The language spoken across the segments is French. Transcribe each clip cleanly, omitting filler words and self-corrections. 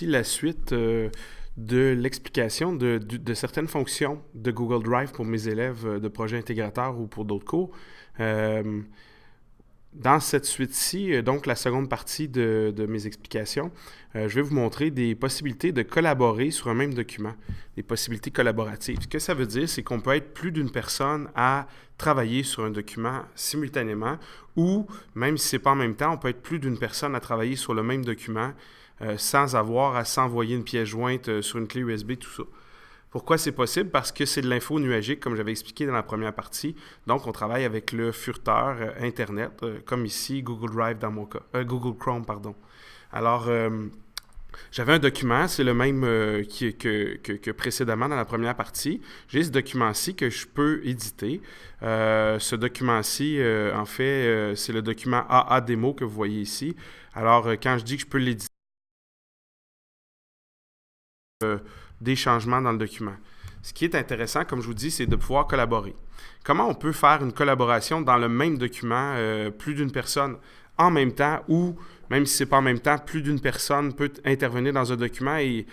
La suite de l'explication de certaines fonctions de Google Drive pour mes élèves de projet intégrateur ou pour d'autres cours. Euh, Dans cette suite-ci, donc la seconde partie de mes explications, je vais vous montrer des possibilités de collaborer sur un même document, des possibilités collaboratives. Ce que ça veut dire, c'est qu'on peut être plus d'une personne à travailler sur un document simultanément ou, même si ce n'est pas en même temps, on peut être plus d'une personne à travailler sur le même document sans avoir à s'envoyer une pièce jointe sur une clé USB, tout ça. Pourquoi c'est possible? Parce que c'est de l'info nuagique, comme j'avais expliqué dans la première partie. Donc, on travaille avec le furteur Internet, comme ici, Google Drive dans mon cas. Google Chrome, pardon. Alors, j'avais un document, c'est le même que précédemment dans la première partie. J'ai ce document-ci que je peux éditer. Ce document-ci, en fait, c'est le document AA démo que vous voyez ici. Alors, quand je dis que je peux l'éditer, des changements dans le document. Ce qui est intéressant, comme je vous dis, c'est de pouvoir collaborer. Comment on peut faire une collaboration dans le même document, plus d'une personne en même temps, ou même si ce n'est pas en même temps, plus d'une personne peut intervenir dans un document et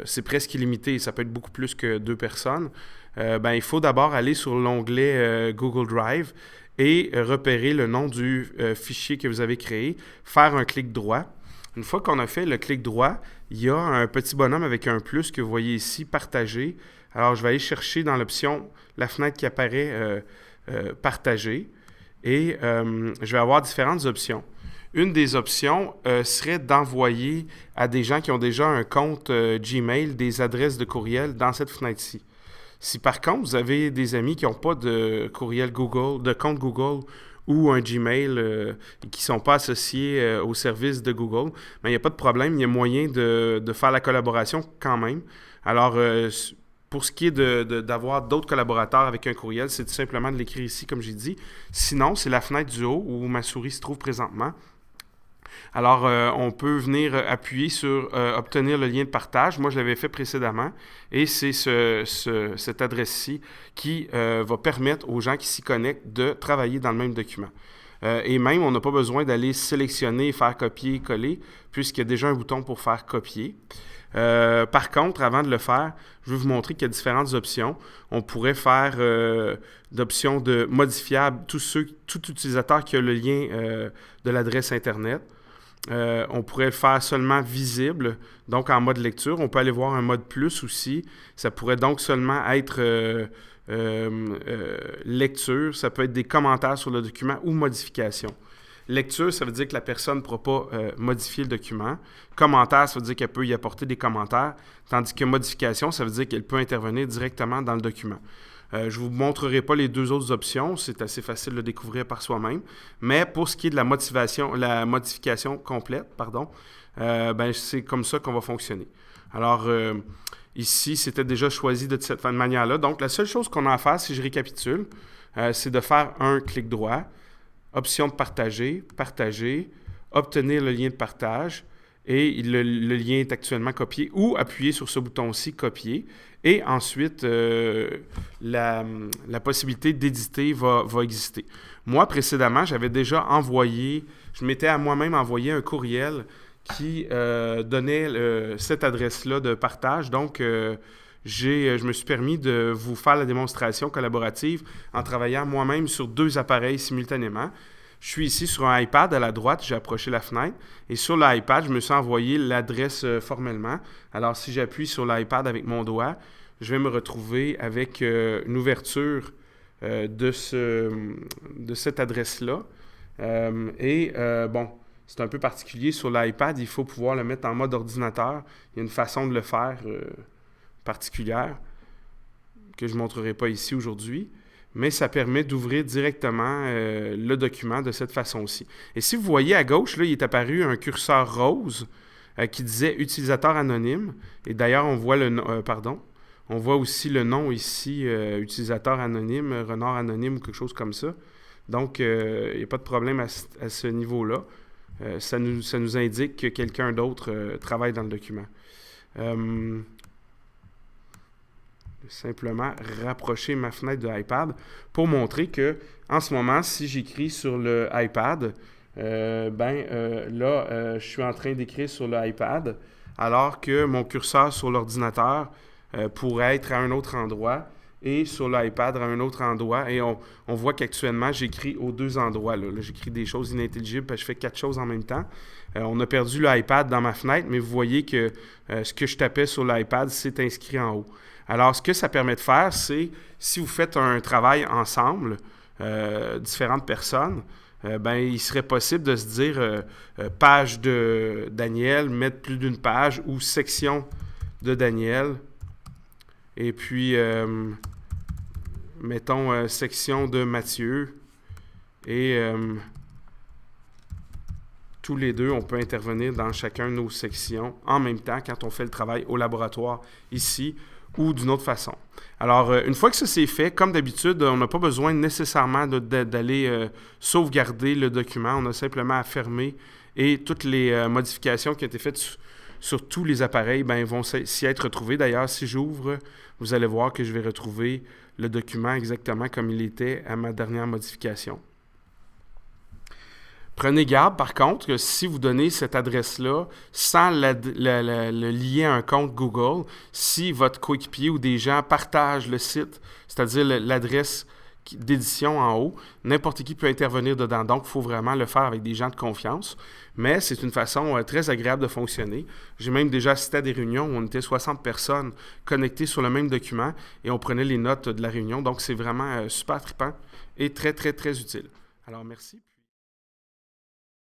c'est presque illimité, ça peut être beaucoup plus que deux personnes. Il faut d'abord aller sur l'onglet Google Drive et repérer le nom du fichier que vous avez créé, faire un clic droit. Une fois qu'on a fait le clic droit, il y a un petit bonhomme avec un plus que vous voyez ici, partager. Alors, je vais aller chercher dans l'option, la fenêtre qui apparaît partager et je vais avoir différentes options. Une des options serait d'envoyer à des gens qui ont déjà un compte Gmail des adresses de courriel dans cette fenêtre-ci. Si par contre, vous avez des amis qui n'ont pas de courriel Google, de compte Google ou un Gmail qui ne sont pas associés au service de Google, il n'y a pas de problème, il y a moyen de faire la collaboration quand même. Alors, pour ce qui est d'avoir d'autres collaborateurs avec un courriel, c'est tout simplement de l'écrire ici, comme j'ai dit. Sinon, c'est la fenêtre du haut où ma souris se trouve présentement. Alors, on peut venir appuyer sur obtenir le lien de partage. Moi, je l'avais fait précédemment et c'est cette adresse-ci qui va permettre aux gens qui s'y connectent de travailler dans le même document. Et même, on n'a pas besoin d'aller sélectionner et faire copier-coller puisqu'il y a déjà un bouton pour faire copier. Par contre, avant de le faire, je vais vous montrer qu'il y a différentes options. On pourrait faire d'options de modifiables, tout utilisateur qui a le lien de l'adresse Internet. On pourrait le faire seulement visible, donc en mode lecture. On peut aller voir un mode plus aussi. Ça pourrait donc seulement être lecture. Ça peut être des commentaires sur le document ou modification. Lecture, ça veut dire que la personne ne pourra pas modifier le document. Commentaire, ça veut dire qu'elle peut y apporter des commentaires. Tandis que modification, ça veut dire qu'elle peut intervenir directement dans le document. Je ne vous montrerai pas les deux autres options, c'est assez facile de le découvrir par soi-même. Mais pour ce qui est de la modification complète, c'est comme ça qu'on va fonctionner. Alors, ici, c'était déjà choisi de cette manière-là. Donc, la seule chose qu'on a à faire, si je récapitule, c'est de faire un clic droit, option de partager, partager, obtenir le lien de partage, et le lien est actuellement copié, ou appuyer sur ce bouton-ci, copier, et ensuite, la possibilité d'éditer va exister. Moi, précédemment, j'avais déjà je m'étais à moi-même envoyé un courriel qui donnait cette adresse-là de partage, donc je me suis permis de vous faire la démonstration collaborative en travaillant moi-même sur deux appareils simultanément. Je suis ici sur un iPad à la droite, j'ai approché la fenêtre et sur l'iPad, je me suis envoyé l'adresse formellement. Alors, si j'appuie sur l'iPad avec mon doigt, je vais me retrouver avec une ouverture de cette adresse-là. C'est un peu particulier sur l'iPad, il faut pouvoir le mettre en mode ordinateur. Il y a une façon de le faire particulière que je ne montrerai pas ici aujourd'hui. Mais ça permet d'ouvrir directement le document de cette façon-ci. Et si vous voyez à gauche, là, il est apparu un curseur rose qui disait « Utilisateur anonyme ». Et d'ailleurs, on voit on voit aussi le nom ici, utilisateur anonyme, renard anonyme ou quelque chose comme ça. Donc, il n'y a pas de problème à ce niveau-là. Ça nous indique que quelqu'un d'autre travaille dans le document. Simplement rapprocher ma fenêtre de l'iPad pour montrer que en ce moment, si j'écris sur le iPad, je suis en train d'écrire sur l'iPad alors que mon curseur sur l'ordinateur pourrait être à un autre endroit et sur l'iPad à un autre endroit. Et on voit qu'actuellement, j'écris aux deux endroits. Là, j'écris des choses inintelligibles parce que je fais 4 choses en même temps. On a perdu l'iPad dans ma fenêtre, mais vous voyez que ce que je tapais sur l'iPad, c'est inscrit en haut. Alors, ce que ça permet de faire, c'est, si vous faites un travail ensemble, différentes personnes, il serait possible de se dire page de Daniel, mettre plus d'une page, ou section de Daniel, et puis mettons section de Mathieu, et tous les deux, on peut intervenir dans chacun de nos sections en même temps quand on fait le travail au laboratoire ici ou d'une autre façon. Alors, une fois que ça c'est fait, comme d'habitude, on n'a pas besoin nécessairement d'aller sauvegarder le document. On a simplement à fermer et toutes les modifications qui ont été faites sur tous les appareils vont s'y être retrouvées. D'ailleurs, si j'ouvre, vous allez voir que je vais retrouver le document exactement comme il était à ma dernière modification. Prenez garde, par contre, que si vous donnez cette adresse-là sans le lier à un compte Google, si votre coéquipier ou des gens partagent le site, c'est-à-dire l'adresse d'édition en haut, n'importe qui peut intervenir dedans. Donc, il faut vraiment le faire avec des gens de confiance. Mais c'est une façon très agréable de fonctionner. J'ai même déjà assisté à des réunions où on était 60 personnes connectées sur le même document et on prenait les notes de la réunion. Donc, c'est vraiment super trippant et très, très, très utile. Alors, merci.